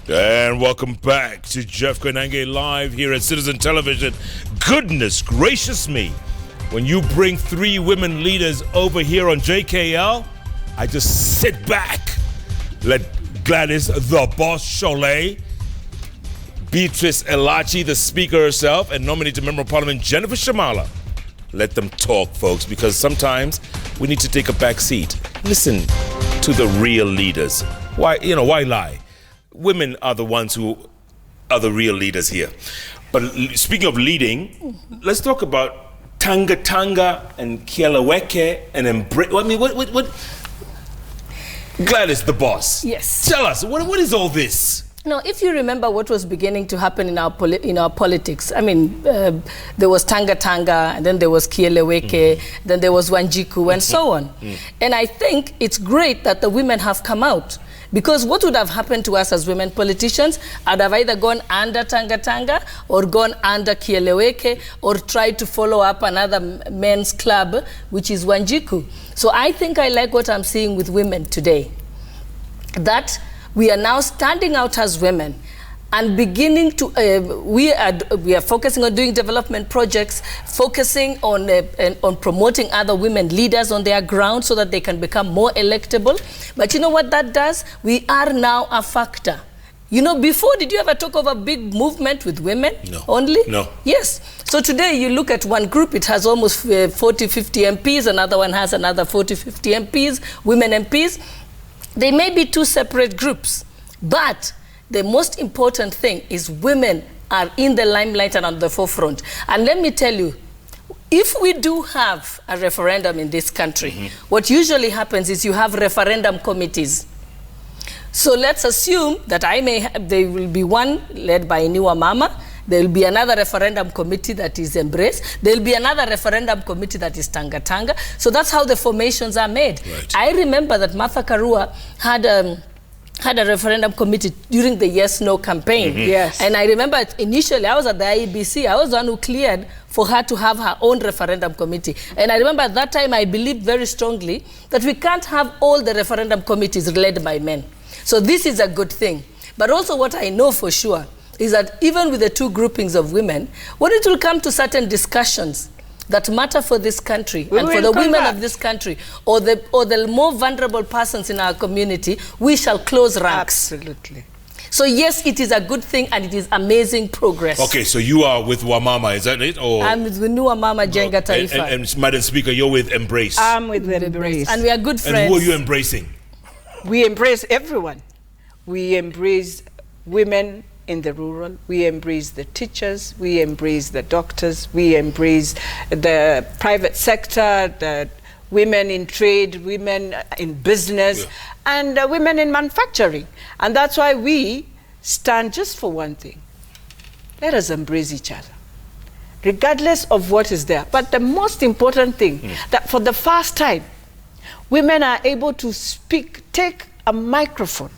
And welcome back to Jeff Koinange Live here at Citizen Television. Goodness gracious me, when you bring three women leaders over here on JKL, I just sit back, let Gladys, the boss Shollei, Beatrice Elachi, the speaker herself, and nominated member of parliament Jennifer Shamalla, let them talk, folks, because sometimes we need to take a back seat. Listen to the real leaders. Why lie? Women are the ones who are the real leaders here. But speaking of leading, let's talk about Tanga and Kieleweke and embrace. I mean, what? Gladys, the boss. Yes. Tell us, what is all this? No, if you remember what was beginning to happen in our politics, I mean, there was Tanga, and then there was Kieleweke, then there was Wanjiku, and so on. And I think it's great that the women have come out, because what would have happened to us as women politicians? I'd have either gone under Tanga or gone under Kieleweke or tried to follow up another men's club, which is Wanjiku. So I think I like what I'm seeing with women today, that we are now standing out as women and beginning to, we are focusing on doing development projects, focusing on promoting other women leaders on their ground so that they can become more electable. But you know what that does? We are now a factor. You know, before, did you ever talk of a big movement with women only? No. Yes. So today you look at one group, it has almost 40, 50 MPs, another one has another 40, 50 MPs, women MPs. They may be two separate groups, but the most important thing is women are in the limelight and on the forefront. And let me tell you, if we do have a referendum in this country, what usually happens is you have referendum committees. So let's assume that there will be one led by Inua Mama, there will be another referendum committee that is Embrace. There will be another referendum committee that is Tanga. So that's how the formations are made. Right. I remember that Martha Karua had a referendum committee during the yes-no campaign. Yes. And I remember initially I was at the IEBC. I was the one who cleared for her to have her own referendum committee. And I remember at that time I believed very strongly that we can't have all the referendum committees led by men. So this is a good thing. But also what I know for sure is that even with the two groupings of women, when it will come to certain discussions that matter for this country and for the women of this country, or the more vulnerable persons in our community, we shall close ranks. Absolutely. So yes, it is a good thing and it is amazing progress. Okay, so you are with Wamama, is that it? Or I'm with Wamama Jenga Taifa. And Madam Speaker, you're with Embrace. I'm with Embrace. And we are good friends. And who are you embracing? We embrace everyone. We embrace women in the rural, we embrace the teachers, we embrace the doctors, we embrace the private sector, the women in trade, women in business, and women in manufacturing. And that's why we stand just for one thing. Let us embrace each other, regardless of what is there. But the most important thing, that for the first time, women are able to speak, take a microphone,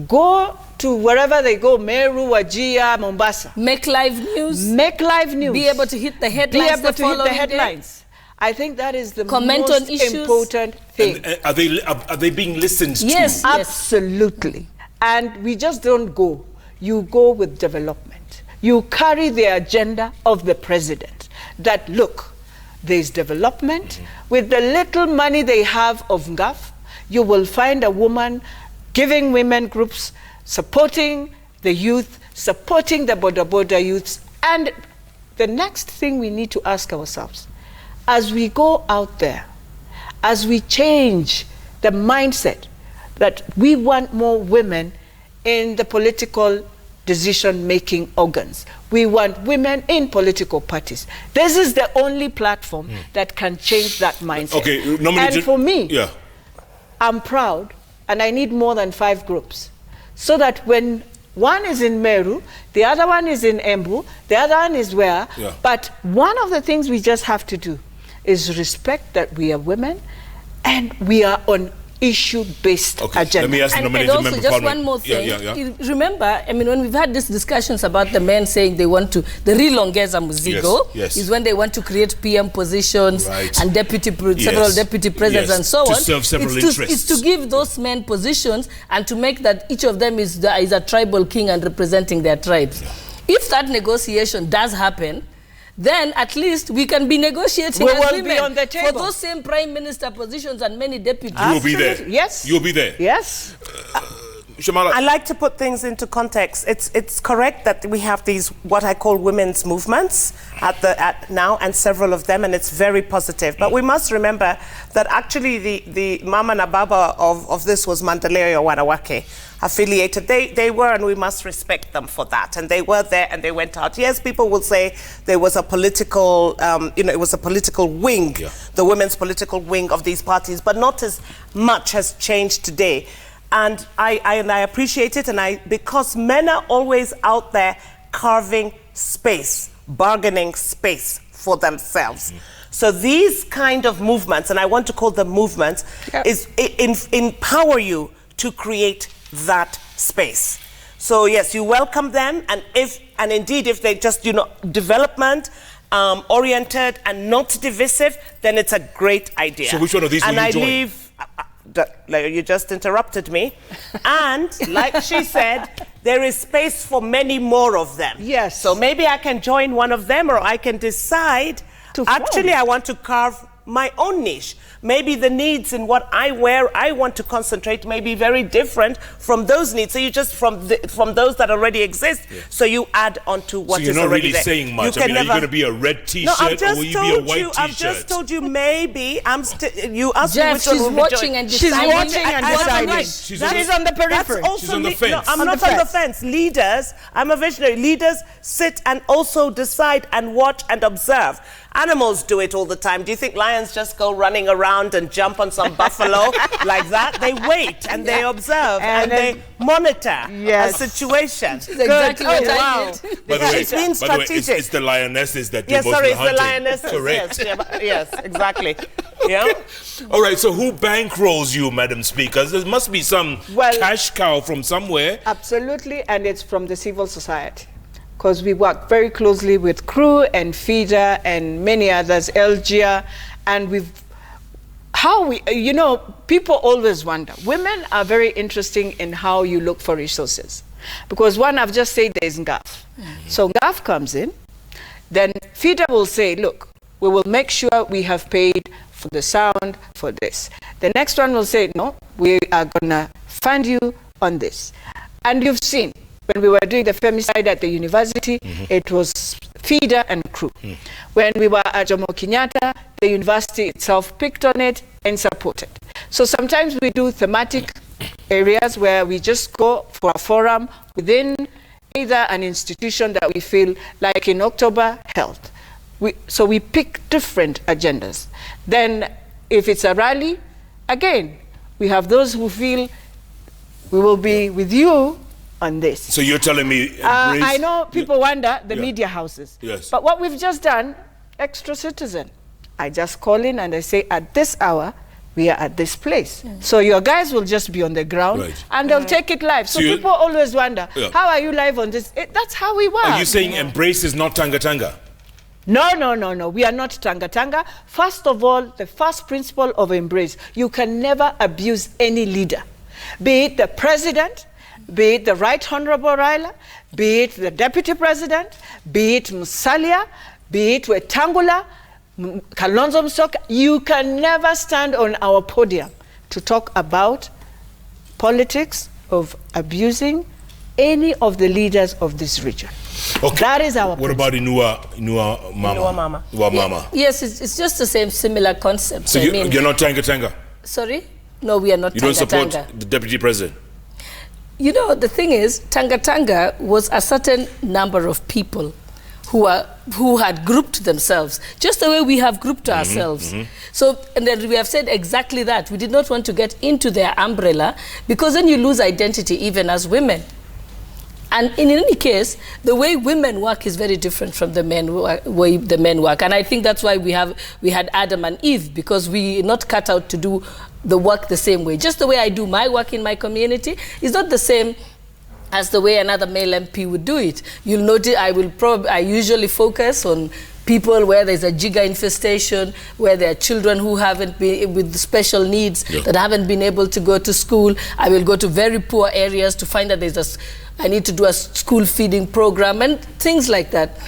go to wherever they go, Meru, Wajir, Mombasa. Make live news. Make live news. Be able to hit the headlines. Be able to hit the headlines. Day. I think that is the most important thing. And are they being listened to? Yes, absolutely. And we just don't go. You go with development. You carry the agenda of the president. That look, there's development. With the little money they have of NGAF, you will find a woman giving women groups, supporting the youth, supporting the border youths. And the next thing we need to ask ourselves, as we go out there, as we change the mindset that we want more women in the political decision-making organs, we want women in political parties. This is the only platform that can change that mindset. Okay, and for me, I'm proud, and I need more than 5 groups, so that when one is in Meru, the other one is in Embu, the other one is where, but one of the things we just have to do is respect that we are women and we are on issue-based agenda. Let me ask the And nominating also, member. just one more thing. Remember, I mean, when we've had these discussions about the men saying they want to, the rilongeza muzigo is when they want to create PM positions and several deputy presidents and so on. To serve several interests. It's to give those men positions and to make that each of them is a tribal king and representing their tribes. If that negotiation does happen, then at least we can be negotiating as women be on the table for those same prime minister positions and many deputies. You will be there. Yes. You'll be there. Yes. Shamalla. I like to put things into context. It's correct that we have these what I call women's movements at now, and several of them, and it's very positive. But we must remember that actually the mama na baba of this was Mandalay or Wanawake affiliated. They were, and we must respect them for that. And they were there and they went out. Yes, people will say there was a political, it was a political wing, the women's political wing of these parties, but not as much has changed today. And I appreciate it, because men are always out there carving space, bargaining space for themselves. So these kind of movements, and I want to call them movements, empower you to create that space. So yes, you welcome them, and indeed if they just development oriented and not divisive, then it's a great idea. So which one of these will you join? You just interrupted me. And like she said, there is space for many more of them. Yes. So maybe I can join one of them, or I can decide actually I want to carve my own niche. Maybe the needs in what I wear, I want to concentrate, may be very different from those needs. So you just from those that already exist. So you add on to what is already there. So you're not really saying much. Are you going to be a red T-shirt or will you be a white T-shirt? I've just told you maybe. You asked me which she's one watching and deciding. She's watching and deciding. She's on the periphery. She's on the fence. No, I'm not on the fence. Leaders, I'm a visionary. Leaders sit and also decide and watch and observe. Animals do it all the time. Do you think lions just go running around and jump on some buffalo like that? They wait and they observe and they monitor a situation. Exactly what I did. By the way, It's been strategic. it's the lionesses that do most sorry, of the it's hunting. the lionesses. Correct. Yes, exactly. Yeah. All right, so who bankrolls you, Madam Speaker? There must be some cash cow from somewhere. Absolutely, and it's from the civil society. Because we work very closely with CREW and FEDA and many others, LGIA, and people always wonder. Women are very interesting in how you look for resources. Because one, I've just said there's GAF. So GAF comes in, then FEDA will say, look, we will make sure we have paid for the sound, for this. The next one will say, no, we are gonna fund you on this. And you've seen, when we were doing the femicide at the university, it was FEDA and CREW. When we were at Jomo Kenyatta, the university itself picked on it and supported. So sometimes we do thematic areas where we just go for a forum within either an institution that we feel, like in October, health. So we pick different agendas. Then if it's a rally, again, we have those who feel we will be with you on this. So you're telling me... I know people wonder the media houses. Yes. But what we've just done, Extra Citizen. I just call in and I say, at this hour, we are at this place. So your guys will just be on the ground and they'll take it live. So people always wonder, how are you live on this? That's how we work. Are you saying Embrace is not Tanga Tanga? No. We are not Tanga Tanga. First of all, the first principle of Embrace, you can never abuse any leader. Be it the president, be it the Right Honorable Raila, be it the Deputy President, be it Musalia, be it Wetangula, Kalonzo Musyoka, you can never stand on our podium to talk about politics of abusing any of the leaders of this region. Okay. That is our What about Inua Mama? Inua Mama. Yes, it's just the same similar concept. So you're not Tanga Tanga? Sorry? No, we are not Tanga Tanga. You don't support the Deputy President? You know, the thing is, Tanga Tanga was a certain number of people who had grouped themselves, just the way we have grouped ourselves. So, and then we have said exactly that. We did not want to get into their umbrella, because then you lose identity even as women. And in any case, the way women work is very different from the way the men work. And I think that's why we had Adam and Eve, because we're not cut out to do the work the same way. Just the way I do my work in my community is not the same as the way another male MP would do it. You'll notice I usually focus on people where there's a jigger infestation, where there are children who haven't been with special needs that haven't been able to go to school. I will go to very poor areas to find that I need to do a school feeding program and things like that.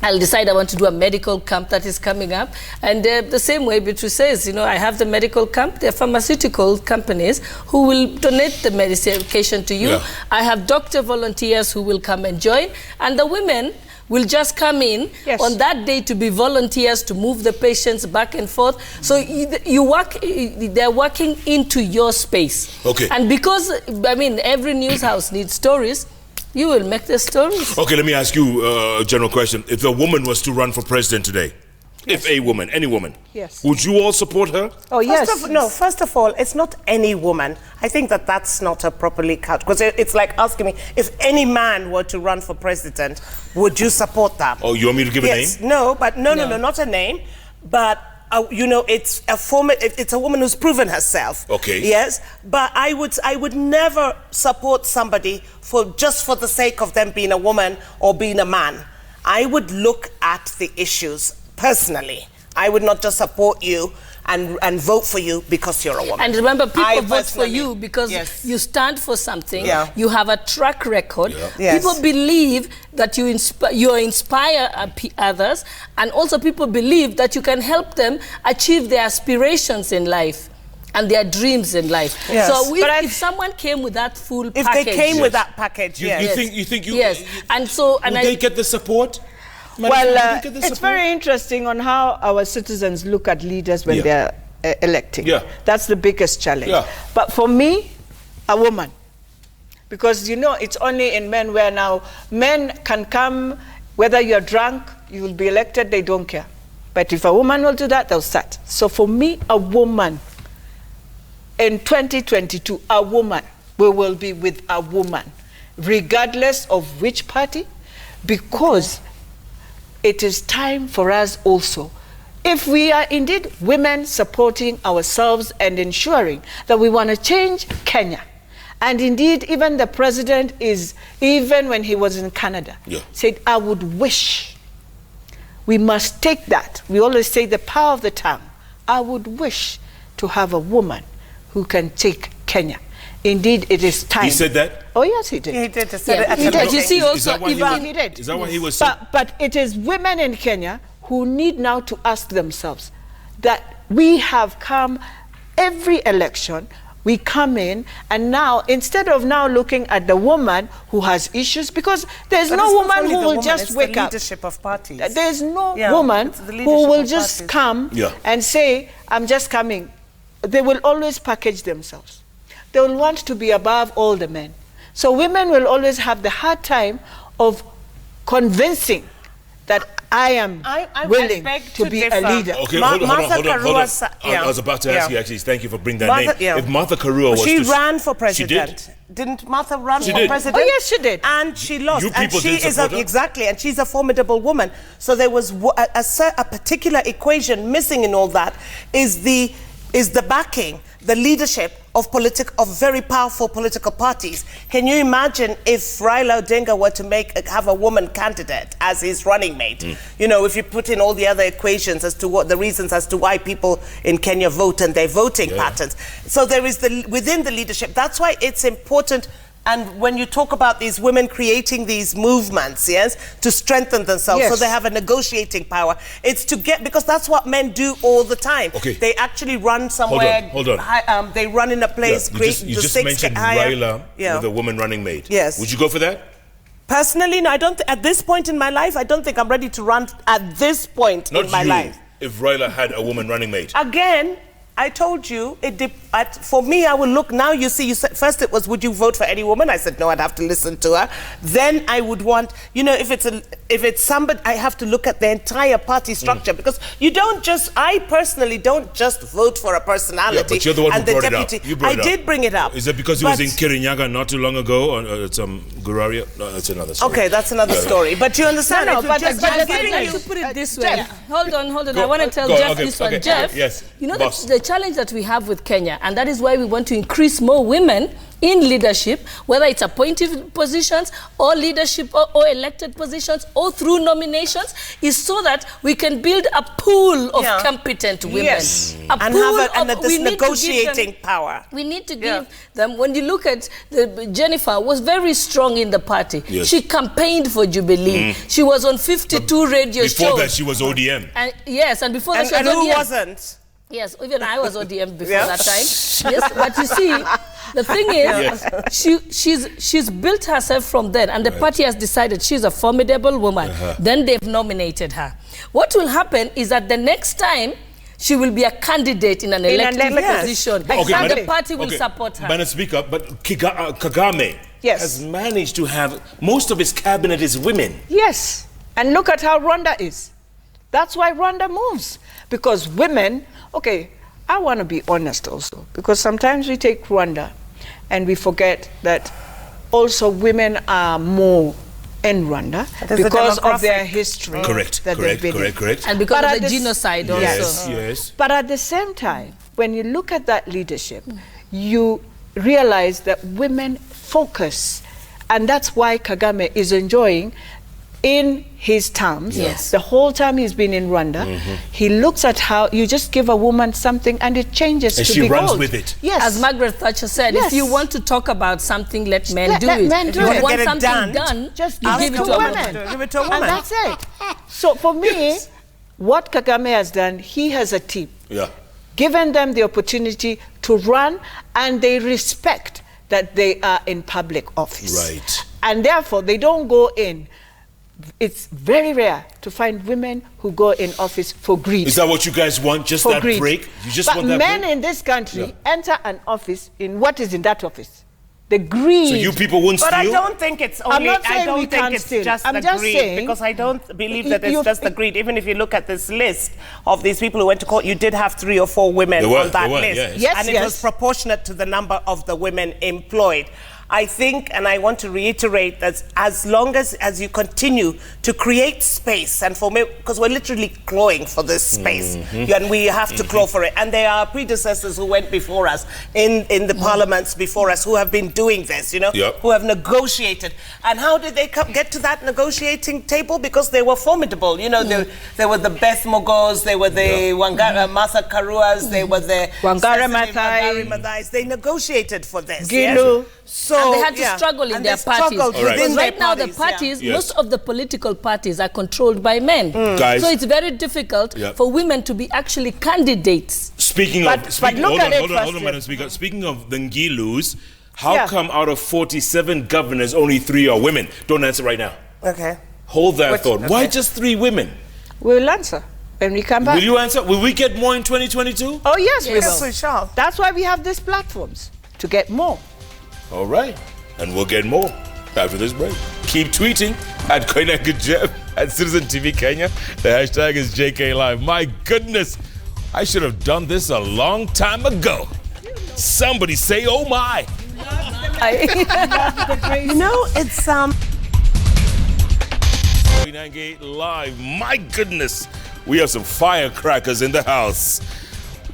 I'll decide I want to do a medical camp that is coming up. And the same way Beatrice says, I have the medical camp. There are pharmaceutical companies who will donate the medication to you. Yeah. I have doctor volunteers who will come and join. And the women will just come in on that day to be volunteers to move the patients back and forth. So they're working into your space. Okay. And because, every news house needs stories, you will make the stories. Okay, let me ask you a general question. If a woman was to run for president today, if a woman, any woman, would you all support her? Oh, yes. First of all, it's not any woman. I think that's not a properly cut. Because it's like asking me, if any man were to run for president, would you support that? Oh, you want me to give a name? No, but no, not a name. But it's a woman who's proven herself. Okay. Yes, but I would never support somebody just for the sake of them being a woman or being a man. I would look at the issues personally. I would not just support you and vote for you because you're a woman. And remember, people vote for you because you stand for something. Yeah. You have a track record. Yeah. Yes. People believe that you inspire others, and also people believe that you can help them achieve their aspirations in life and their dreams in life. Yes. So if someone came with that full package, if they came with that package, you think they get the support? Well, it's very interesting on how our citizens look at leaders when they're electing. Yeah. That's the biggest challenge. Yeah. But for me, a woman, because it's only in men where now men can come, whether you're drunk, you will be elected, they don't care. But if a woman will do that, they'll start. So for me, a woman, in 2022, a woman, we will be with a woman, regardless of which party, because it is time for us also, if we are indeed women supporting ourselves and ensuring that we want to change Kenya. And indeed, even the president even when he was in Canada, said, I would wish, we must take that. We always say the power of the tongue. I would wish to have a woman who can take Kenya. Indeed, it is time. He said that? Oh, yes, he did. He did. He did. You see, also, he did. Is that what he was saying? But it is women in Kenya who need now to ask themselves that we have come every election, we come in, and now, instead of now looking at the woman who has issues, because there's no woman who will just wake up. It's the leadership of parties. There's no woman who will just come and say, I'm just coming. They will always package themselves. They will want to be above all the men. So women will always have the hard time of convincing that I am willing to be a leader. Okay, hold on. I was about to ask you, actually, thank you for bringing that name. Yeah. If Martha Karua was She ran for president. She did? Didn't Martha run for president? Oh, yes, she did. And she lost. And she is exactly, and she's a formidable woman. So there was a particular equation missing in all that is the backing, the leadership of very powerful political parties. Can you imagine if Raila Odinga were to have a woman candidate as his running mate? If you put in all the other equations as to what the reasons as to why people in Kenya vote and their voting patterns. So there is within the leadership. That's why it's important. And when you talk about these women creating these movements, to strengthen themselves, so they have a negotiating power, it's to because that's what men do all the time. Okay. They actually run somewhere. Hold on. They run in a place. You just mentioned Raila with a woman running mate. Yes. Would you go for that? Personally, no. I don't. At this point in my life, I don't think I'm ready to run at this point in my life. If Raila had a woman running mate. Again, I told you, for me, I will look, now you see, you said, first it was, would you vote for any woman? I said, no, I'd have to listen to her. Then I would want, if it's somebody, I have to look at the entire party structure, because I personally don't just vote for a personality. Yeah, but you're the one who brought it up. You brought it up. I did bring it up. Is it because he was in Kirinyaga not too long ago, or some Guraria? No, that's another story. Okay, that's another story. But you understand? No, if you but just- I'd I'm giving I'd you- like to put it this way. Jeff. Hold on. Go- I want to tell go- Jeff okay, this one. okay, Jeff, yes, you know boss. the challenge that we have with Kenya, and that is why we want to increase more women in leadership, whether it's appointed positions or leadership or elected positions or through nominations, is so that we can build a pool of Yeah. competent women. Yes. A And pool have of- this we need to give them- negotiating power. We need to give Yeah. them, when you look at Jennifer was very strong in the party. Yes. She campaigned for Jubilee. She was on 52 radio shows. Before that, she was ODM. And yes, and before that And she was who ODM. wasn't? Yes, even I was ODM before Yeah. that time. Yes, but you see, the thing is, she's built herself from then, and the party has decided she's a formidable woman. Then they've nominated her. What will happen is that the next time she will be a candidate in an elected elected position, Okay, and the Madam- party will support her. Madam Speaker, but Kagame Yes. has managed to have most of his cabinet is women. Yes. And look at how Rwanda is. That's why Rwanda moves. Because women, okay, I want to be honest also, because sometimes we take Rwanda and we forget that also women are more in Rwanda There's a because of their demographic. history. Correct, that they've been in. correct. And because But of at the the s- genocide Yes, also. yes. But at the same time, when you look at that leadership, you realize that women focus. And that's why Kagame is enjoying in his terms, Yes. the whole time he's been in Rwanda, he looks at how you just give a woman something and it changes And to she be runs gold. with it. Yes. As Margaret Thatcher said, Yes. if you want to talk about something, let men Let- do let it. men If do you it. want Get it something done, done, just you ask give it a to a woman. woman. Give it to a woman. And that's it. So for me, what Kagame has done, he has a team. Yeah. Given them the opportunity to run, and they respect that they are in public office. Right. And therefore, they don't go in. It's very rare to find women who go in office for greed. Is that what you guys want? Just For that greed. break? You just but want that men break? in this country Yeah. enter an office in what is in that office. The greed. So you people won't But I steal? don't think it's only. not saying I don't we think can't it's steal. just I'm the just greed, saying- because I don't believe that it's You- just the greed. Even if you look at this list of these people who went to court, you did have 3 or 4 women There were, on that there were, list, yes. Yes, and it yes. was proportionate to the number of the women employed. I think, and I want to reiterate that as long as you continue to create space, and for me, because we're literally clawing for this space, and we have to claw for it. And there are predecessors who went before us in the parliaments before us who have been doing this, Yep. who have negotiated. And how did they get to that negotiating table? Because they were formidable. They were the Beth Mogos, they were the Wangara Masa Karuas, they were the Wangara Cecily Maathai. Wangari Maathais. They negotiated for this. Gishu. So, And they had to yeah. struggle in And their they parties. struggled All right. within Because their right now the yeah. parties, Yes. most of the political parties are controlled by men. Guys. So it's very difficult Yeah. for women to be actually candidates. Speaking But of, speaking, look hold at on, it hold on, first, Madam Speaker. Speaking of the Ngilus, how Yeah. come out of 47 governors, only 3 are women? Don't answer right now. Okay. Hold that Which- thought. Why okay. just 3 women? We'll answer when we come back. Will you answer? Will we get more in 2022? Oh, yes, we Yes, will. we shall. That's why we have these platforms, to get more. All right. And we'll get more after this break. Keep tweeting at Koinange Jeff at Citizen TV Kenya. The hashtag is JKLive. My goodness, I should have done this a long time ago. Somebody say, oh my. It's Koinange Live. My goodness, we have some firecrackers in the house.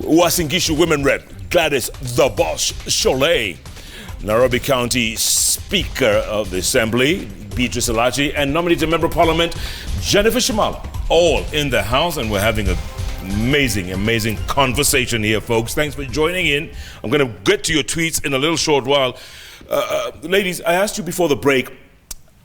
Uasin Gishu Women Rep, Gladys the Boss Shollei. Nairobi County Speaker of the Assembly, Beatrice Elachi, and nominated Member of Parliament, Jennifer Shamalla, all in the house, and we're having an amazing conversation here, folks. Thanks for joining in. I'm going to get to your tweets in a little short while. Ladies, I asked you before the break,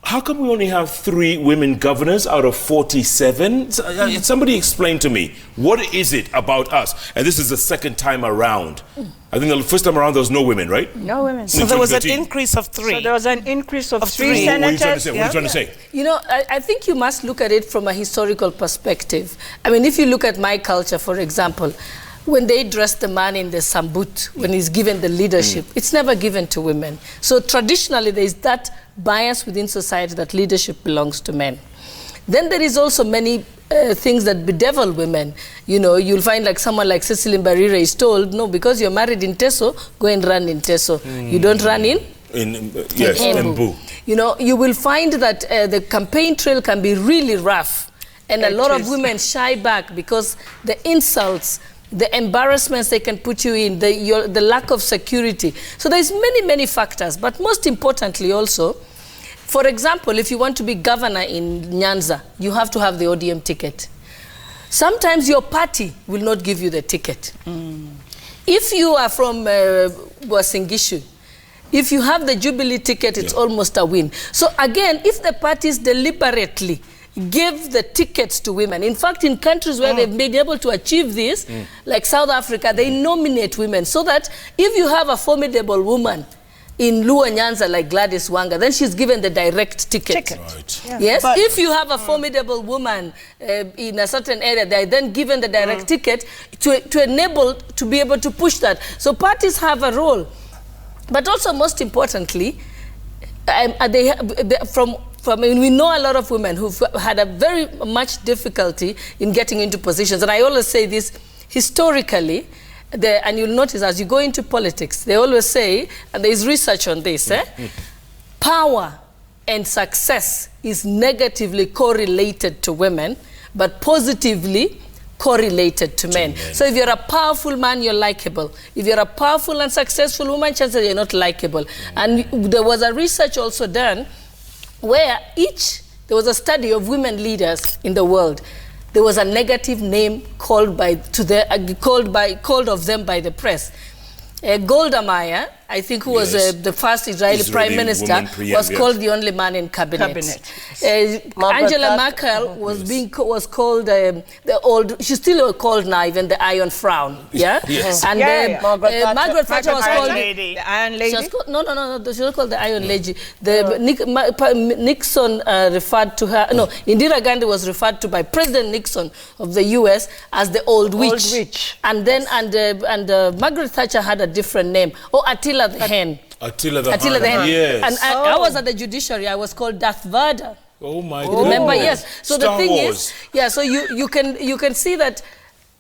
how come we only have 3 women governors out of 47? Somebody explain to me, what is it about us? And this is the second time around. I think the first time around there was no women, right? No women. So there was an 2013. increase of 3. So there was an increase of 3 3. What are you trying to senators. say? What are you trying to say? You know, I think you must look at it from a historical perspective. I mean, if you look at my culture, for example, when they dress the man in the sambut, when he's given the leadership, it's never given to women. So traditionally, there is that bias within society that leadership belongs to men. Then there is also many things that bedevil women. You know, you'll find like someone like Cecily Mbarire is told, no, because you're married in Teso, go and run in Teso. You don't run in Yes, Embu. You know, you will find that the campaign trail can be really rough, and a lot of women shy back because the insults, the embarrassments they can put you in, the lack of security. So there's many factors, but most importantly also, for example, if you want to be governor in Nyanza, you have to have the ODM ticket. Sometimes your party will not give you the ticket. If you are from Uasin, Gishu, if you have the Jubilee ticket, it's almost a win. So again, if the parties deliberately give the tickets to women, in fact, in countries where they've been able to achieve this, like South Africa, they nominate women so that if you have a formidable woman in Luo Nyanza like Gladys Wanga, then she's given the direct ticket. Right. Yeah. Yes, but if you have a formidable woman in a certain area, they're then given the direct ticket to enable, to be able to push that. So parties have a role. But also, most importantly, we know a lot of women who've had a very much difficulty in getting into positions. And I always say this, historically, and you'll notice as you go into politics, they always say, and there is research on this, power and success is negatively correlated to women, but positively correlated to men. So if you're a powerful man, you're likable. If you're a powerful and successful woman, chances you're not likable. And there was a research also done where there was a study of women leaders in the world. There was a negative name called of them by the press. Golda Meir, I think, who was the first Israeli prime minister, was called the only man in cabinet. Angela Merkel was called the old. She's still called now even the Iron Frown. Yeah. Yes. And Margaret Thatcher was called the Iron Lady. She was called, no. She was called the Iron Lady. Nixon referred to her. No, Indira Gandhi was referred to by President Nixon of the U.S. as the Old Witch. And then Margaret Thatcher had a different name. Attila the Hen. Attila the Hen. Yes. And I was at the judiciary. I was called Darth Vader. Oh my God. Remember? Yes. So Star the thing Wars. is, so you can see that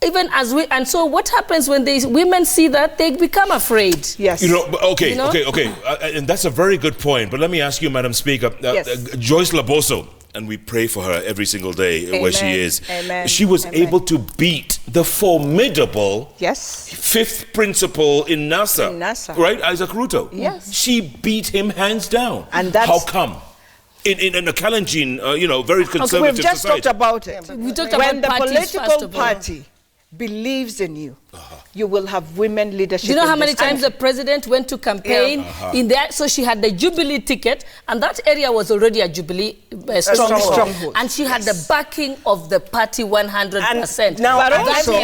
even as and so what happens when women see that, they become afraid. Yes. Okay. And that's a very good point. But let me ask you, Madam Speaker, Joyce Laboso, and we pray for her every single day where she is. Amen. She was able to beat the formidable fifth principal in NASA, right? Isaac Ruto. Yes. She beat him hands down. And that's, how come? In a Kalenjin, very conservative we've just society. talked about it. We talked when about the parties, political party believes in you, you will have women leadership. Do you know how many times the president went to campaign in there? So she had the Jubilee ticket, and that area was already a Jubilee stronghold. And she had the backing of the party 100%. Now,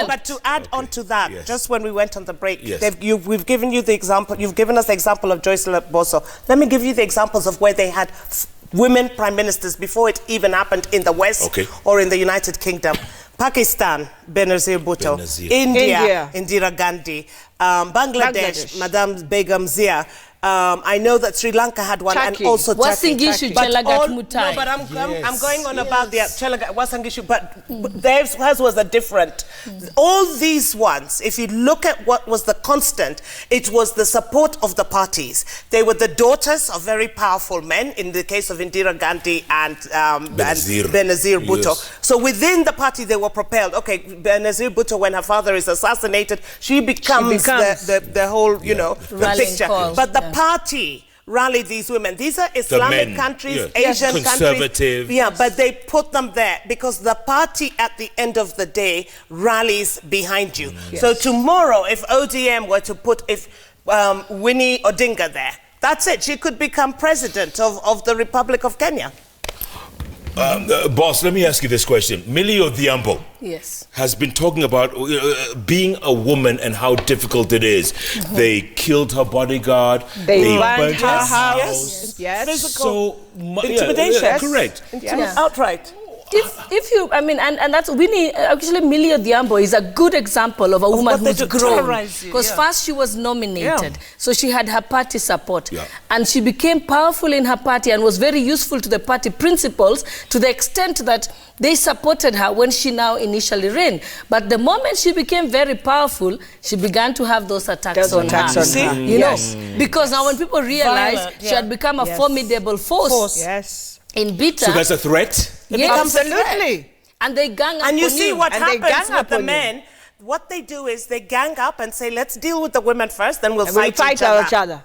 but to add on to that, just when we went on the break, we've given you the example. You've given us the example of Joyce Laboso. Let me give you the examples of where they had women prime ministers before it even happened in the West or in the United Kingdom. Pakistan, Benazir Bhutto. India, Indira Gandhi. Bangladesh, Madame Begum Zia. I know that Sri Lanka had one, and also Turkey. Gishu, but I'm going on about the Uasin Gishu, but theirs was a different. All these ones, if you look at what was the constant, it was the support of the parties. They were the daughters of very powerful men, in the case of Indira Gandhi and Benazir Bhutto. So within the party, they were propelled. Okay, Benazir Bhutto, when her father is assassinated, she becomes the whole, the picture. But the party rallied these women. These are Islamic countries, Asian conservative countries. But they put them there because the party at the end of the day rallies behind you. So tomorrow, if ODM were to put Winnie Odinga there, that's it. She could become president of the Republic of Kenya. Boss, let me ask you this question. Millie Odhiambo has been talking about being a woman and how difficult it is. They killed her bodyguard. They burned her house. Yes. So, intimidation. Correct. Outright. if you, I mean, and that's Winnie, actually Millie Odhiambo is a good example of a woman what they who's do, grown. terrorize you, Because yeah. first she was nominated, so she had her party support. Yeah. And she became powerful in her party and was very useful to the party principles to the extent that they supported her when she now initially ran. But the moment she became very powerful, she began to have those attacks on her. See? You know, because now when people realized Violent, she had become a Yes. formidable force Yes. in Bita. So that's a threat? Yes. Absolutely. And they gang up And you on see what And they happens gang with up the on you. men. What they do is they gang up and say, let's deal with the women first, then we'll And we fight fight each other. each other.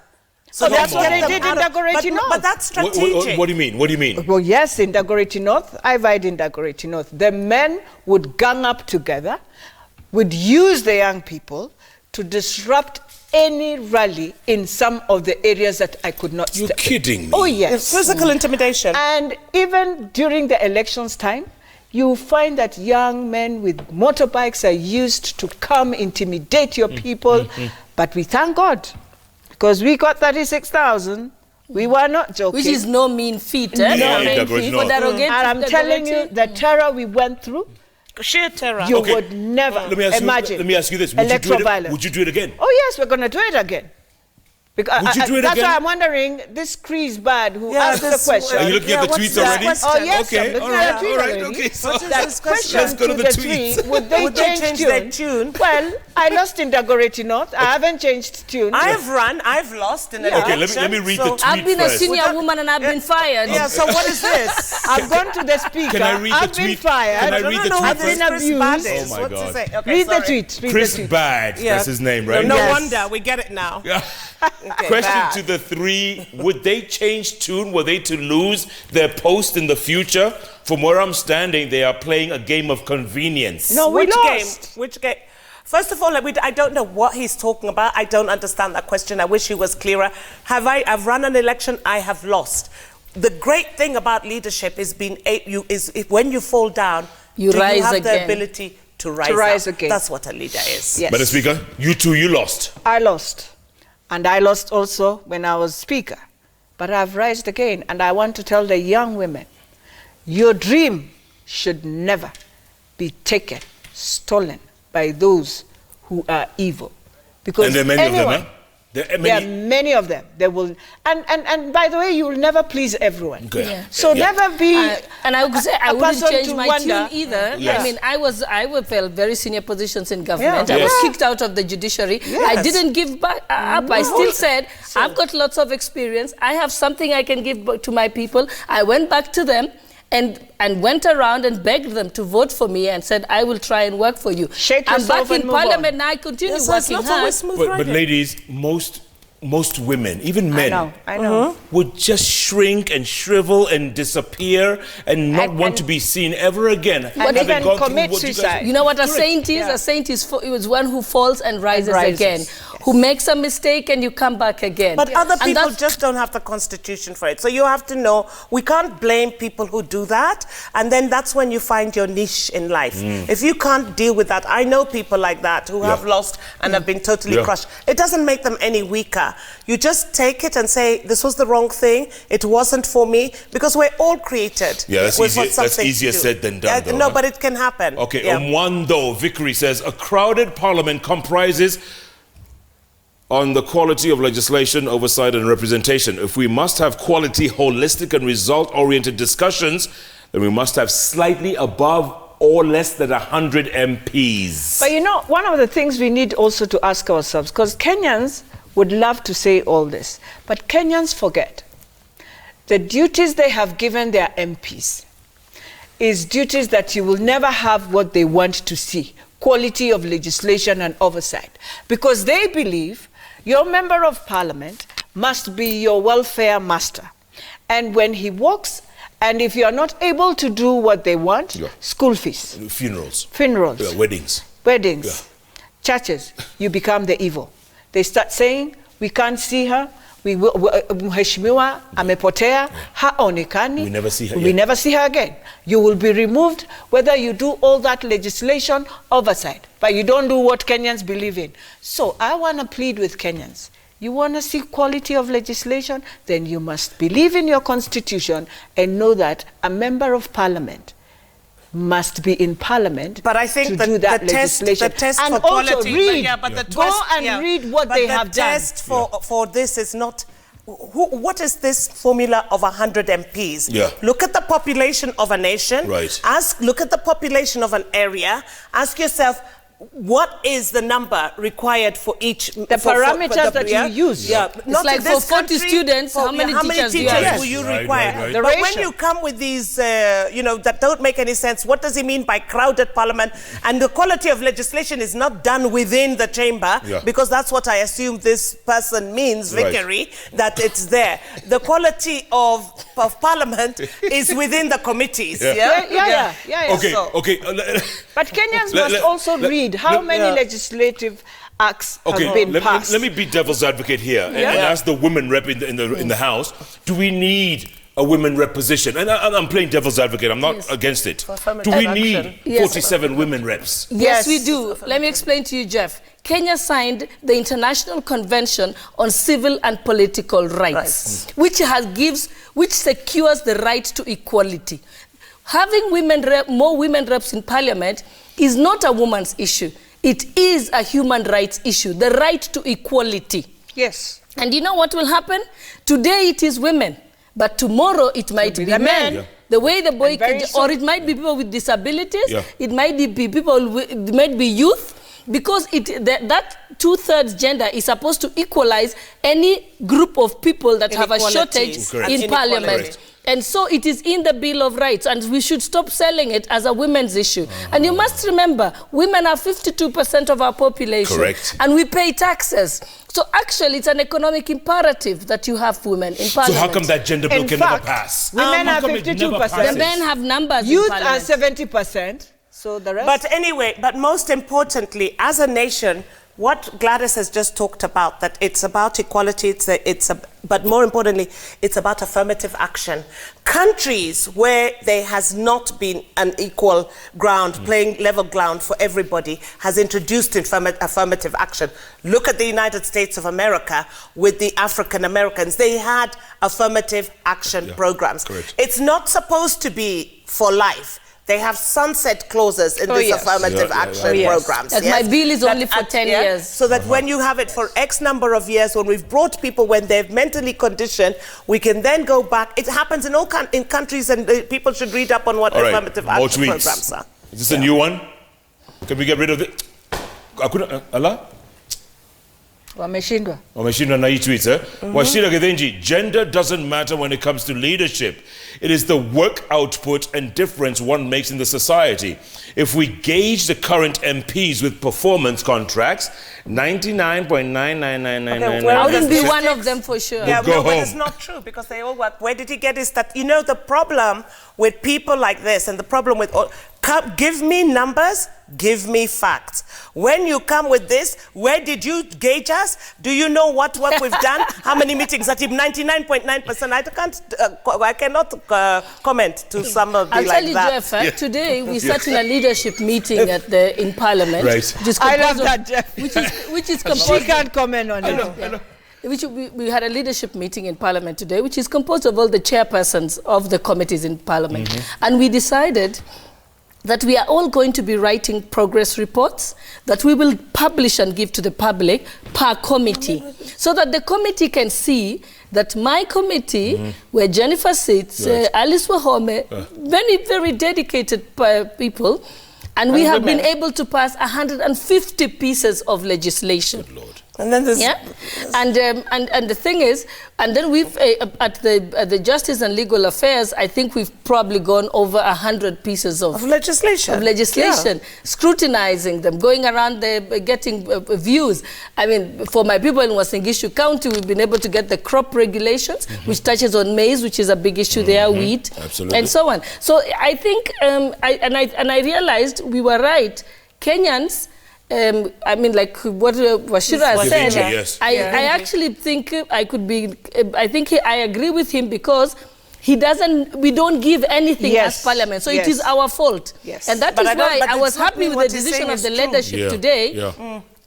So that's let's what get they them did out in of- Dagoretti North. But that's What, strategic. what do you mean? What do you mean? Well, yes, in Dagoretti North, I vied in Dagoretti North. The men would gang up together, would use the young people to disrupt any rally in some of the areas that I could not You're step in. kidding me. Oh, It's yes. physical intimidation. And even during the elections time, you find that young men with motorbikes are used to come intimidate your people. But we thank God, because we got 36,000. We were not joking. Which is no mean feat, Yeah, eh? No yeah, mean Dagoretti feat. North. For Dagoretti- And I'm telling you, the terror we went through, Sheer terror. you Okay. would never Let me ask imagine. you. Let me ask you this: would you do electoral it? violence. Would you do it again? Oh yes, we're going to do it again. Because Would you do it that's again? why I'm wondering, this Chris Bad who Yeah, asked the this- question. Are you looking at the what's tweets that already? question? Oh yes, Okay, I'm looking all at right, the tweet all right, already. okay. So That question let's go to the tweet, tweets. would they Would they change change tune? their tune? Well, I lost in Dagoretti North. I haven't changed tune. I've run, I've lost in an Yeah. Okay, election. let me read the so- tweet I've been a first. senior woman and I've been fired. Yeah, so what is this? I've gone to the speaker. Can I read the I've been tweet? fired. Can I read the know tweet who I've this been Chris abused. Bad is. Oh my What's God. his name? Okay, Read the sorry. tweet. Read Chris the tweet. Bad. Yeah. That's his name, right? No Yes. wonder, we get it now. Yeah. Okay, Question bad. to the three: would they change tune? Were they to lose their post in the future? From where I'm standing, they are playing a game of convenience. No, we Which lost. game? Which game? First of all, I don't know what he's talking about. I don't understand that question. I wish he was clearer. I've run an election, I have lost. The great thing about leadership is when you fall down, You do rise you have the again. ability to rise, rise up. again. That's what a leader is. Yes. Madam Speaker, you lost. I lost. And I lost also when I was speaker. But I've rised again. And I want to tell the young women, your dream should never be taken, stolen by those who are evil. Because And there are many of them, anyone- huh? There are There are many. many of them. They will, and by the way, you will never please everyone. Okay. Yeah. So Yeah. never be. And I would say I a wouldn't person change to my wonder. tune either. Yes. I mean, I felt very senior positions in government. Yeah. I was Yes. kicked out of the judiciary. I Yes. didn't give back, up. I still said, I've got lots of experience. I have something I can give to my people. I went back to them and went around and begged them to vote for me and said, I will try and work for you. Shake I'm yourself back and in move on. parliament now. I continue Yes, so it's working not always hard. smooth But riding. ladies, most women, even men, I know. would just shrink and shrivel and disappear and not And- want and- to be seen ever again. having even gone through commit what you guys- suicide. You know what a Correct. saint is? Yeah. A saint is one who falls and rises, rises, again, yes. who makes a mistake and you come back again. But other And people that's- just don't have the constitution for it. So you have to know, we can't blame people who do that. And then that's when you find your niche in life. If you can't deal with that, I know people like that who have lost and have been totally Yeah. crushed. It doesn't make them any weaker. You just take it and say, this was the wrong thing. It wasn't for me. Because we're all created. Yeah, that's with easier- something that's to easier do. said than done, though, No, huh? but it can happen. Okay, Yeah. on one though, Vickery says, a crowded parliament comprises on the quality of legislation, oversight and representation. If we must have quality, holistic and result-oriented discussions, then we must have slightly above or less than 100 MPs. But you know, one of the things we need also to ask ourselves, because Kenyans would love to say all this, but Kenyans forget the duties they have given their MPs is duties that you will never have what they want to see, quality of legislation and oversight, because they believe your member of parliament must be your welfare master. And when he walks, and if you are not able to do what they want, Yeah. school fees, Funerals. funerals, Yeah, weddings. weddings, Yeah. churches, you become the evil. They start saying, we can't see her, mheshimiwa amepotea, haonekani. We never see her, We yeah. never see her again. You will be removed whether you do all that legislation oversight, but you don't do what Kenyans believe in. So I want to plead with Kenyans. You want to see quality of legislation, then you must believe in your constitution and know that a member of parliament must be in Parliament But I think to do that legislation. The test and for also quality, read, go and read what they have done. The test for this is not, what is this formula of 100 MPs? Yeah. Look at the population of a nation. Right. Look at the population of an area. Ask yourself, what is the number required for each? The parameters that you use. Yeah. It's Not like in this for 40 country, students, how many teachers do you have? will you Right, require? right, right. The But when ratio. you come with these, that don't make any sense, what does he mean by crowded parliament? And the quality of legislation is not done within the chamber, because that's what I assume this person means, Right. Vickery, that it's there. The quality of parliament is within the committees. Yeah. Okay, So- okay. But Kenyans must also read how many legislative acts have been passed. Let me be devil's advocate here and ask the women rep in the House, do we need a women rep position? And I'm playing devil's advocate, I'm not against it. Do we need 47 women reps? Yes, we do. Let me explain to you, Jeff. Kenya signed the International Convention on Civil and Political Rights, which secures the right to equality. Having more women reps in Parliament is not a woman's issue. It is a human rights issue, the right to equality. Yes. And you know what will happen? Today it is women, but tomorrow it might be the men. men. The way the boy very can, soon- or it might be people with disabilities. Yeah. It might be people. It might be youth, because that 2/3 gender is supposed to equalize any group of people that have a shortage Correct. in Parliament. Correct. And so it is in the Bill of Rights, and we should stop selling it as a women's issue. And you must remember, women are 52% of our population. Correct. And we pay taxes. So actually, it's an economic imperative that you have women in So Parliament. how come that gender bill In can fact, never pass? women How are come it never 52%. The passes? men have numbers Youth in are Parliament. 70%. So the rest. But anyway, but most importantly, as a nation, what Gladys has just talked about, that it's about equality, but more importantly, it's about affirmative action. Countries where there has not been an equal ground, playing level ground for everybody, has introduced affirmative action. Look at the United States of America with the African Americans. They had affirmative action programs. Correct. It's not supposed to be for life. They have sunset clauses in this affirmative action programs. That my bill is only for 10 years. So that when you have it for X number of years, when we've brought people when they're mentally conditioned, we can then go back. It happens in all in countries, and people should read up on what affirmative action programs are. Is this a new one? Can we get rid of it? Allah? Wameshindwa. Wameshindwa na hii tweet, eh? Washira Githinji, gender doesn't matter when it comes to leadership. It is the work output and difference one makes in the society. If we gauge the current MPs with performance contracts, 99.99999. I wouldn't be one of them for sure. Yeah, Go no, but home. it's not true, because they all work. Where did he get his that? You know, the problem with people like this, and the problem with give me numbers, give me facts. When you come with this, where did you gauge us? Do you know what work we've done? How many meetings? At 99.9%. I cannot comment to somebody I'll like tell you, that. Jeff, today we sat in a leadership meeting in Parliament. Right. Which is I love composed that, of- Jeff. Which is She composed can't comment on it. we had a leadership meeting in Parliament today, which is composed of all the chairpersons of the committees in Parliament. And we decided that we are all going to be writing progress reports that we will publish and give to the public per committee, so that the committee can see that my committee, where Jennifer sits, Alice Wahome, very, very dedicated people, and we have been able to pass 150 pieces of legislation. Good Lord. And then there's And the thing is, and then we've at the Justice and Legal Affairs, I think we've probably gone over 100 pieces of legislation. Scrutinizing them, going around there, getting views. I mean, for my people in Uasin Gishu County, we've been able to get the crop regulations, which touches on maize, which is a big issue there, wheat, Absolutely. and so on. So I think, I realized we were right. Kenyans. I mean, like what Washira said, yes. I actually think I agree with him, because we don't give anything as Parliament. So it is our fault. Yes. And that But is I don't- why but I it's was not happy mean with what the he's decision saying of the is true. leadership today,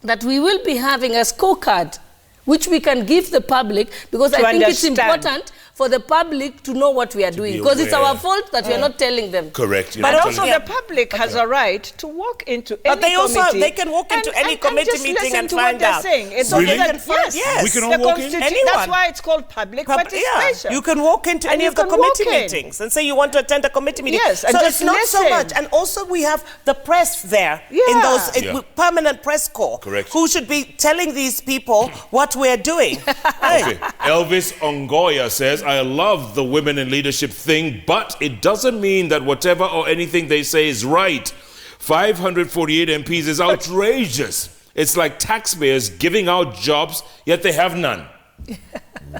that we will be having a scorecard which we can give the public, because I think it's understand. important for the public to know what we are doing, because it's our fault that we are not telling them. Correct. You're But not also telling the public has a right to walk into But any they also committee. they can walk into any committee just meeting listen and to find what out. they're saying. It's Really? only that, yes, Yes. We can all the walk in? Constitution. Anyone. That's why it's called public participation. You can walk into And any you of the can committee walk in. meetings and say you want to attend a committee meeting. Yes, and so just it's not so listen. much. And also we have the press there in Yeah. those Yeah. permanent press corps. Correct. Who should be telling these people what we're doing. Hey. Okay. Elvis Ongoya says, I love the women in leadership thing, but it doesn't mean that whatever or anything they say is right. 548 MPs is outrageous. It's like taxpayers giving out jobs, yet they have none.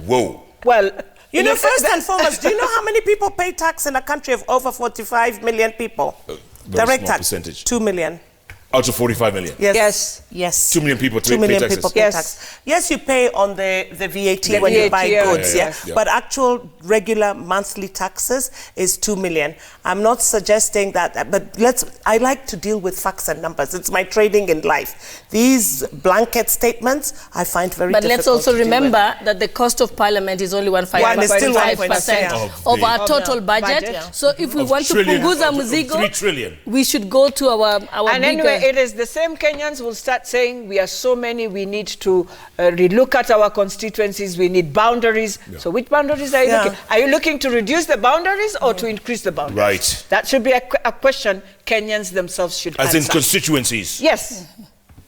Whoa. Well, You know, first and foremost, do you know how many people pay tax in a country of over 45 million people? Very Direct small tax. percentage. 2 million. Out of 45 million. Yes. Yes. 2 million people 2 pay million taxes. people pay Yes. tax. Yes, you pay on the VAT The when you VAT, buy yeah, goods, yeah, yeah, yeah. But actual regular monthly taxes is 2 million. I'm not suggesting that, but I like to deal with facts and numbers. It's my trading in life. These blanket statements I find very But difficult let's also to deal with. remember that the cost of parliament is only 1.5% of our total budget. budget. So if we Of want to trillion- punguza of 3 muzigo, trillion. we should go to our And bigger... anyway, it is the same Kenyans will start saying we are so many, we need to relook at our constituencies, we need boundaries. Yeah. So which boundaries are you Yeah. looking? Are you looking to reduce the boundaries or to increase the boundaries? Right. That should be a question Kenyans themselves should As in answer. constituencies. Yes.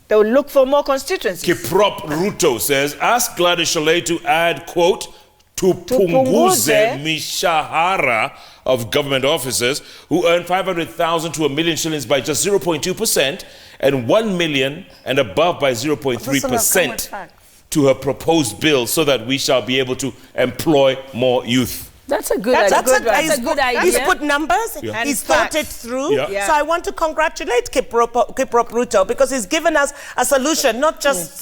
They will look for more constituencies. Kiprop Ruto says, ask Gladys Shollei to add, quote, to punguze punguze mishahara of government officers who earn 500,000 to 1 million shillings by just 0.2% and 1 million and above by 0.3% to her proposed bill so that we shall be able to employ more youth. That's a good That's a idea. good one. That's a good idea. He's put numbers, Yeah. he's And thought facts. it through. Yeah. Yeah. So I want to congratulate Kiprop Ruto because he's given us a solution, not just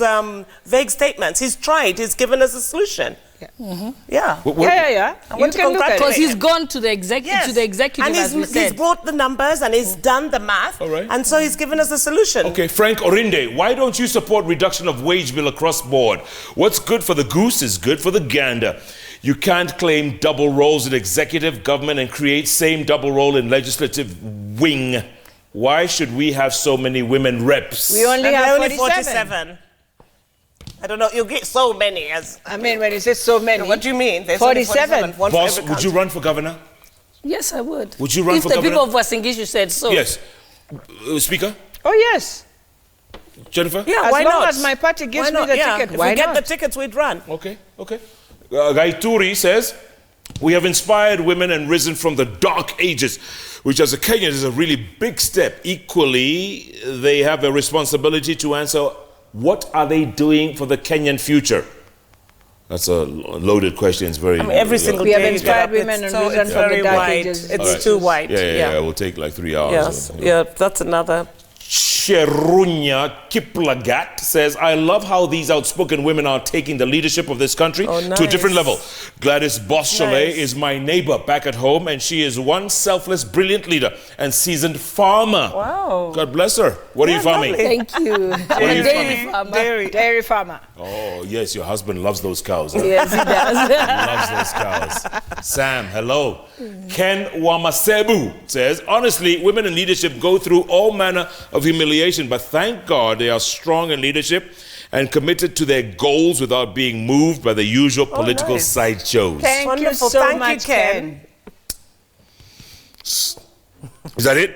vague statements. He's tried, he's given us a solution. Yeah. Yeah. Yeah. I want to You can look at congratulate Because it. he's gone to the executive, and as we he's said. brought the numbers and he's done the math. All right. And so he's given us a solution. Okay, Frank Orinde, why don't you support reduction of wage bill across board? What's good for the goose is good for the gander. You can't claim double roles in executive government and create same double role in legislative wing. Why should we have so many women reps? We only And have we're only 47. 47. I don't know, you get so many as... I mean, when you say so many. What do you mean? There's only 47. one for Boss, every would you country. run for governor? Yes, I would. Would you run if for the governor? people of Uasin Gishu said so. Yes. Speaker? Oh, yes. Jennifer? Yeah, As why long not? as my party gives Why me not? the Yeah, ticket, if why we get not? the tickets, we'd run. Okay, okay. Gaituri says, we have inspired women and risen from the dark ages, which as a Kenyan is a really big step. Equally, they have a responsibility to answer, what are they doing for the Kenyan future? That's a loaded question. It's very... Every single We have day inspired get up. women It's and risen it's from the very dark wide. ages. It's All right. too wide. Yeah, it will take like 3 hours. Yes, yeah, that's another. Sherunya Kiplagat says, I love how these outspoken women are taking the leadership of this country Oh, to a different nice. level. Gladys Boss Shollei Nice. is my neighbor back at home, and she is one selfless, brilliant leader and seasoned farmer. Wow. God bless her. What are you farming? lovely. Thank you. I'm are a you dairy farming? farmer. Dairy farmer. Oh, yes, your husband loves those cows. Huh? Yes, he does. Loves those cows. Sam, hello. Ken Wamasebu says, honestly, women in leadership go through all manner of humiliation, but thank God they are strong in leadership and committed to their goals without being moved by the usual political nice. sideshows. Thank Wonderful. you so Thank you, much, Ken. Is that it?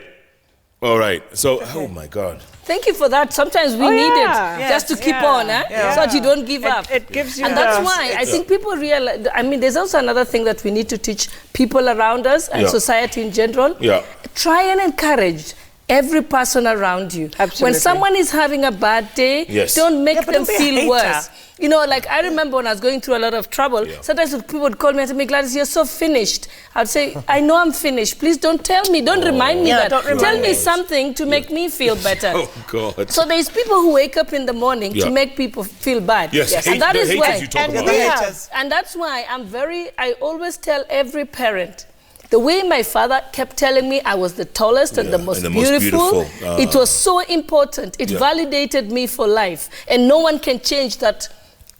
All right. So, oh my God. Thank you for that. Sometimes we need yeah. it just to Yes, keep yeah. on, so that you don't give up. It gives you And that's the- why I think people realize, I mean, there's also another thing that we need to teach people around us and Yeah. society in general. Yeah. Try and encourage every person around you. Absolutely. When someone is having a bad day, Yes. don't make Yeah, but them don't be a feel hater. worse. You know, like I remember when I was going through a lot of trouble, Yeah. sometimes people would call me and say, "Me, Gladys, you're so finished." I'd say, "I know I'm finished. Please don't tell me. Don't remind me Yeah, that. don't remind Tell me me. something to make me feel better." Oh, God. So there's people who wake up in the morning Yeah. to make people feel bad. Yes, And that the is haters why. you talk and about. we The have- haters. And that's why I always tell every parent, the way my father kept telling me I was the tallest and Yeah, the most and the most beautiful, beautiful. it was so important. It Yeah. validated me for life. And no one can change that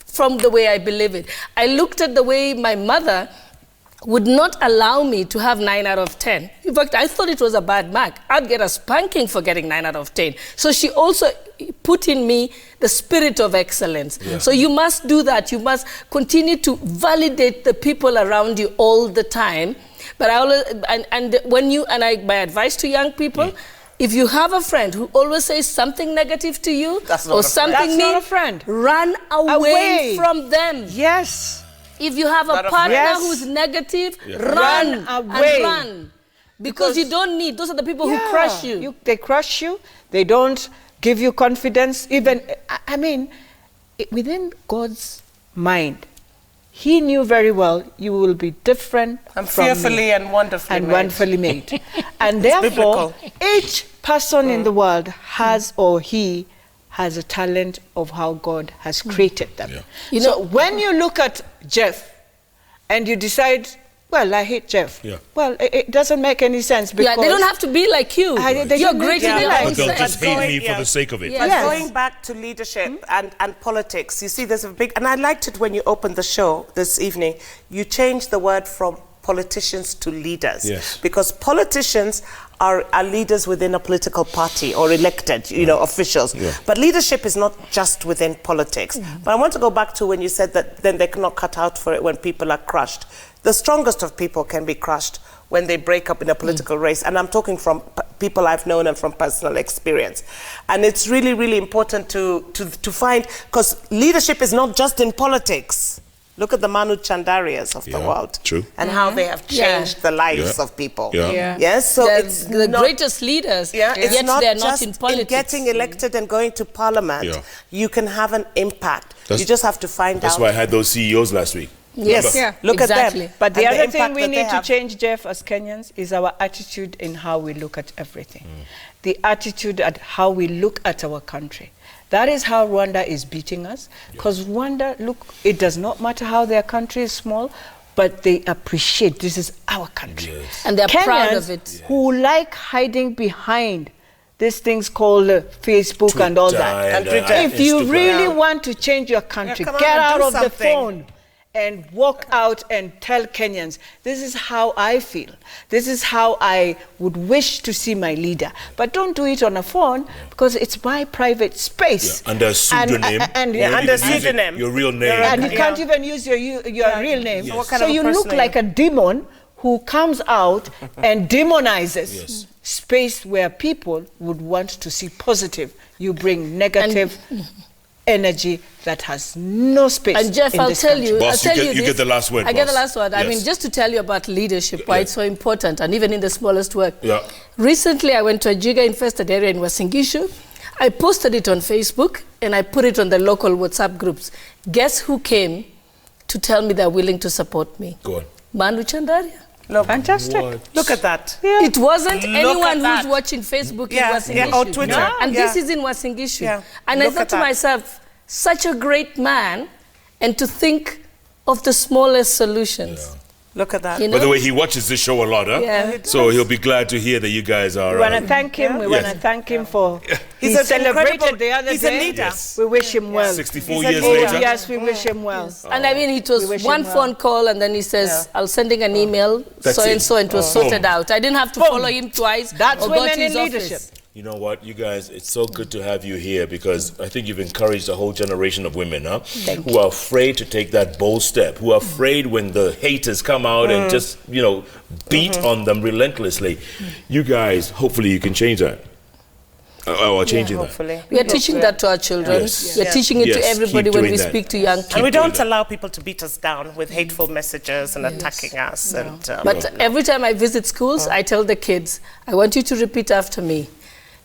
from the way I believe it. I looked at the way my mother would not allow me to have 9 out of 10. In fact, I thought it was a bad mark. I'd get a spanking for getting 9 out of 10. So she also put in me the spirit of excellence. Yeah. So you must do that. You must continue to validate the people around you all the time. But I always, my advice to young people, if you have a friend who always says something negative to you or something mean, not a friend. Run away from them. Yes. If you have a partner who's negative, run away. And run. Because you don't need, those are the people who crush you. They crush you. They don't give you confidence. Even, I mean, within God's mind, He knew very well you will be different and from fearfully me. and wonderfully made. And therefore, each person in the world has has a talent of how God has created them. Yeah. So when you look at Jeff and you decide, well, I hate Jeff. Yeah. Well, it doesn't make any sense because... they don't have to be like you. You're great in their own But they'll just hate me for the sake of it. But going back to leadership and politics, you see there's a big... And I liked it when you opened the show this evening. You changed the word from politicians to leaders. Yes. Because politicians are leaders within a political party or elected, officials. Yeah. But leadership is not just within politics. But I want to go back to when you said that then they cannot cut out for it when people are crushed. The strongest of people can be crushed when they break up in a political race. And I'm talking from people I've known and from personal experience. And it's really, really important to find, because leadership is not just in politics. Look at the Manu Chandarias of the world. True. And how they have changed the lives of people. Yes, so it's the greatest leaders, it's yet not they're just not in politics. in getting elected and going to parliament. You can have an impact. You just have to find out. That's why I had those CEOs last week. Yes, look at them. But the other thing we need to change, Jeff, as Kenyans, is our attitude in how we look at everything. The attitude at how we look at our country. That is how Rwanda is beating us. Because Rwanda, look, it does not matter how their country is small, but they appreciate this is our country. And they're Kenyans proud of it. Who like hiding behind these things called Facebook Twitter and all that. And if you really want to change your country, get out of the phone and walk out and tell Kenyans, this is how I feel. This is how I would wish to see my leader. But don't do it on a phone because it's my private space. Under a pseudonym. Under pseudonym. Your real name. And you can't even use your real name. So you look like a demon who comes out and demonizes space where people would want to see positive. You bring negative energy that has no space. And Jeff, I'll tell you, Boss, you get the last word. I get the last word. I mean, just to tell you about leadership, why it's so important, and even in the smallest work. Recently, I went to a giga-infested area in Uasin, Gishu. I posted it on Facebook, and I put it on the local WhatsApp groups. Guess who came to tell me they're willing to support me? Go on. Manu Chandaria. Fantastic. Look at that. It wasn't anyone who's watching Facebook in Uasin Gishu. Or Twitter. And this is in Uasin Gishu. And I thought to myself, such a great man, and to think of the smallest solutions. Look at that. By the way, he watches this show a lot, huh? So he'll be glad to hear that you guys are... We want to thank him. We want to thank him for... He celebrated the other day. He's a leader. We wish him well. 64 years later. Yes, we wish him well. And I mean, it was one phone call, and then he says, I'll sending an email, so-and-so, and it was sorted out. I didn't have to follow him twice. That's or go women to his in office. leadership. You know what, you guys, it's so good to have you here because I think you've encouraged a whole generation of women, who are afraid to take that bold step, who are afraid when the haters come out and just, beat on them relentlessly. You guys, hopefully you can change that. Or changing that. We are teaching that to our children. We are teaching it to everybody when we speak to young people. And we don't allow people to beat us down with hateful messages and attacking us. And, but every time I visit schools, I tell the kids, I want you to repeat after me,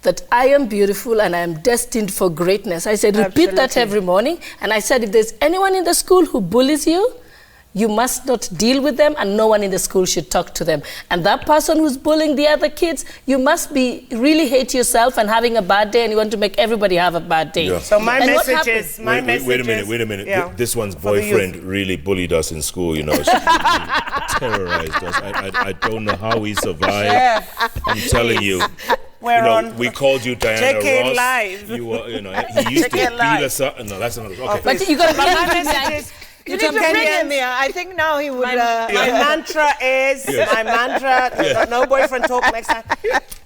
that I am beautiful and I am destined for greatness. I said, repeat that every morning. And I said, if there's anyone in the school who bullies you, you must not deal with them, and no one in the school should talk to them. And that person who's bullying the other kids, you must really hate yourself and having a bad day, and you want to make everyody have a bad day. So my message is... Wait a minute. This one's boyfriend really bullied us in school, She terrorized us. I don't know how he survived. I'm telling you. We called you Diana JKLive. Ross. He used to beat us up. No, that's another. Okay. But you got to You need to bring him here. I think now he would... My mantra is, no boyfriend talk next time.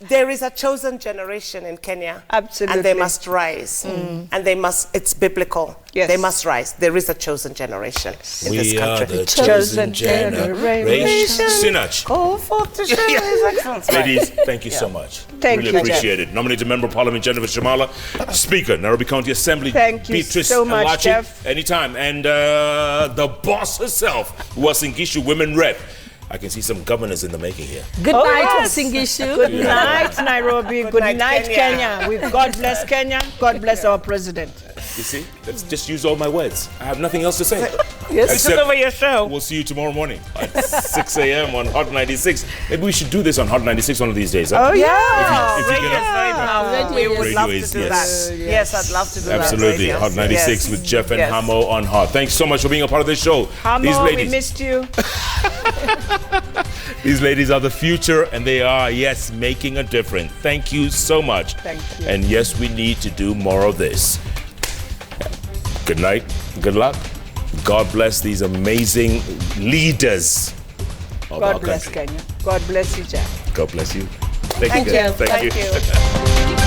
There is a chosen generation in Kenya. Absolutely. And they must rise. And they must, it's biblical. Yes. They must rise. There is a chosen generation in this We are country. the chosen generation. Sinach. Call forth to show his excellence. Ladies, thank you so much. Thank really you, appreciate it. Nominated Member of Parliament Jennifer Shamalla, Speaker, Nairobi County Assembly. Thank you Beatrice so much, Elachi, Jeff. anytime. And the boss herself, Uasin Gishu Women Rep. I can see some governors in the making here. Good night, Singishu. Good night, Nairobi. Good night, Kenya. Kenya. God bless Kenya. God bless our president. You see? Let's just use all my words. I have nothing else to say. Yes, we took over your show. We'll see you tomorrow morning at 6 a.m. on Hot 96. Maybe we should do this on Hot 96 one of these days. Huh? Oh, yeah. If you Radio get is very powerful. We would love to do yes. that. Yes, I'd love to do that. Absolutely. Radio. Hot 96 Yes. with Jeff and Yes. Hamo on Hot. Thanks so much for being a part of this show. Hamo, we missed you. These ladies are the future, and they are, yes, making a difference. Thank you so much. Thank you. And yes, we need to do more of this. Good night. Good luck. God bless these amazing leaders of our God bless country. Kenya. God bless you, Jack. God bless you. Thank Thank you. you. Thank you. Thank you.